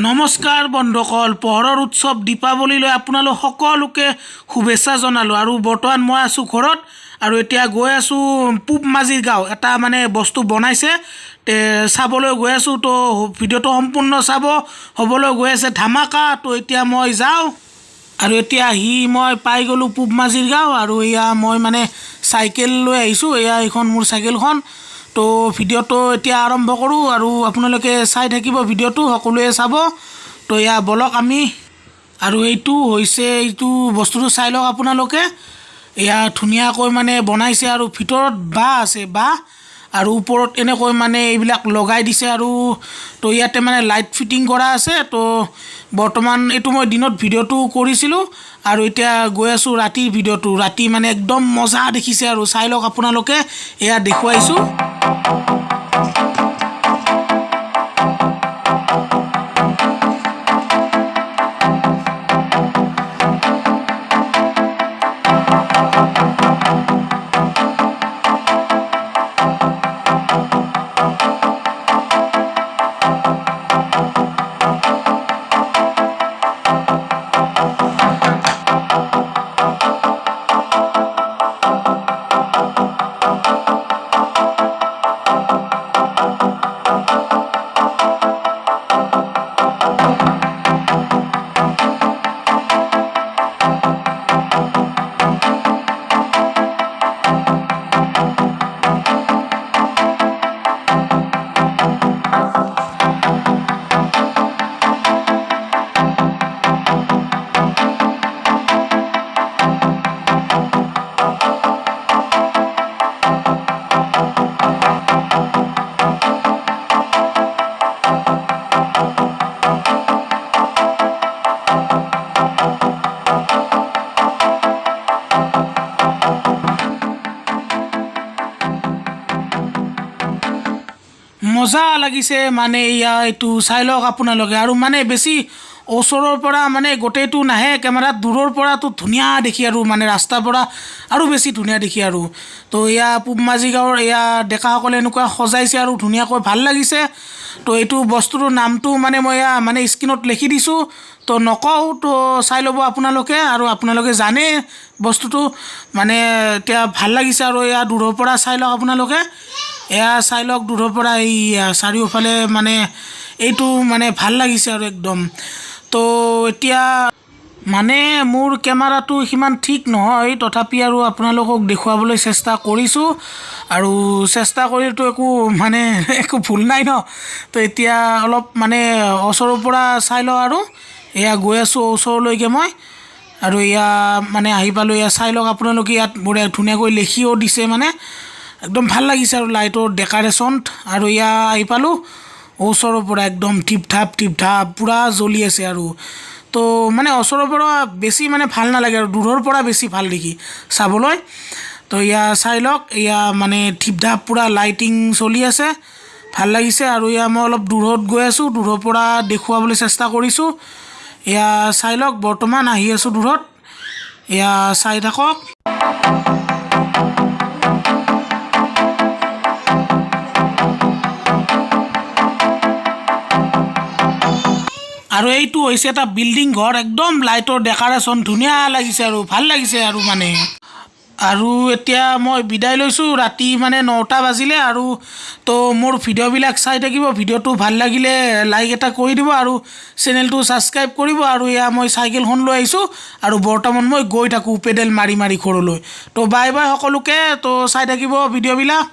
নমস্কাৰ বন্ধুসকল, পোহৰৰ উৎসৱ দীপাৱলীলৈ আপোনালোক সকলোকে শুভেচ্ছা জনালোঁ। আৰু বৰ্তমান মই আছোঁ ঘৰত আৰু এতিয়া গৈ আছোঁ পূব মাজিৰ গাঁও। এটা মানে বস্তু বনাইছে চাবলৈ গৈ আছোঁ। তো ভিডিঅ'টো সম্পূৰ্ণ চাব, হ'বলৈ গৈ আছে ধামাকা। তো এতিয়া মই যাওঁ আৰু এতিয়া মই পাই গ'লোঁ পূব মাজিৰ গাঁও। আৰু এয়া মই মানে চাইকেল লৈ আহিছোঁ, এইখন মোৰ চাইকেলখন। তো ভিডিঅ'টো এতিয়া আৰম্ভ কৰোঁ আৰু আপোনালোকে চাই থাকিব, ভিডিঅ'টো সকলোৱে চাব। তো এয়া বলক আমি। আৰু এইটো বস্তুটো চাই লওক আপোনালোকে। এয়া ধুনীয়াকৈ মানে বনাইছে আৰু ভিতৰত বাঁহ আছে, বাঁহ আৰু ওপৰত এনেকৈ মানে এইবিলাক লগাই দিছে। আৰু তো ইয়াতে মানে লাইট ফিটিং কৰা আছে। তো বৰ্তমান এইটো মই দিনত ভিডিঅ'টো কৰিছিলোঁ আৰু এতিয়া গৈ আছোঁ ৰাতিৰ ভিডিঅ'টো। ৰাতি মানে একদম মজা দেখিছে আৰু চাই লওক আপোনালোকে, এয়া দেখুৱাইছোঁ। মজা লাগিছে মানে এইটো চাই লওক আপোনালোকে। আৰু মানে বেছি ওচৰৰ পৰা মানে গোটেইটো নাহে কেমেৰাত, দূৰৰ পৰাতো ধুনীয়া দেখি আৰু মানে ৰাস্তাৰ পৰা আৰু বেছি ধুনীয়া দেখি আৰু। তো পূব মাজি গাঁৱৰ ডেকাসকলে এনেকুৱা সজাইছে আৰু ধুনীয়াকৈ ভাল লাগিছে। তো এইটো বস্তুটোৰ নামটো মানে মই মানে স্ক্ৰীণত লিখি দিছোঁ, তো নকওঁ। তো চাই ল'ব আপোনালোকে, আৰু আপোনালোকে জানে বস্তুটো মানে এতিয়া ভাল লাগিছে। আৰু দূৰৰ পৰা চাই লওক আপোনালোকে, চাই লওক দূৰৰ পৰা এই চাৰিওফালে মানে এইটো মানে ভাল লাগিছে আৰু একদম। তো এতিয়া মানে মোৰ কেমেৰাটো সিমান ঠিক নহয়, তথাপি আৰু আপোনালোকক দেখুৱাবলৈ চেষ্টা কৰিছোঁ। আৰু চেষ্টা কৰিতো একো ভুল নাই ন। তো এতিয়া অলপ মানে ওচৰৰ পৰা চাই লওঁ আৰু গৈ আছোঁ ওচৰলৈকে মই। আৰু মানে আহি পালোঁ, চাই লওক আপোনালোকে। ইয়াত বঢ়িয়া ধুনীয়াকৈ লিখিও দিছে, মানে একদম ভাল লাগিছে আৰু লাইটৰ ডেক'ৰেশ্যন। আৰু আহি পালোঁ ওচৰৰ পৰা, একদম টিপ ঠাপ পূৰা জ্বলি আছে। আৰু তো মানে ওচৰৰ পৰা বেছি মানে ভাল নালাগে আৰু দূৰৰ পৰা বেছি ভাল দেখি চাবলৈ। তো চাই লওক, মানে টিপ ঠাপ পূৰা লাইটিং চলি আছে, ভাল লাগিছে। আৰু মই অলপ দূৰত গৈ আছোঁ, দূৰৰ পৰা দেখুৱাবলৈ চেষ্টা কৰিছোঁ। চাই লওক, বৰ্তমান আহি আছোঁ দূৰত, চাই থাকক। আৰু এইটো হৈছে এটা বিল্ডিং ঘৰ, একদম লাইটৰ ডেক'ৰেশ্যন ধুনীয়া লাগিছে আৰু ভাল লাগিছে আৰু মানে। আৰু এতিয়া মই বিদায় লৈছোঁ, ৰাতি মানে 9টা বাজিলে। আৰু তো মোৰ ভিডিঅ'বিলাক চাই থাকিব, ভিডিঅ'টো ভাল লাগিলে লাইক এটা কৰি দিব আৰু চেনেলটো ছাবস্ক্ৰাইব কৰিব। আৰু মই চাইকেলখন লৈ আহিছোঁ আৰু বৰ্তমান মই গৈ থাকোঁ পেডেল মাৰি ঘৰলৈ। তো বাই বাই সকলোকে, তো চাই থাকিব ভিডিঅ'বিলাক।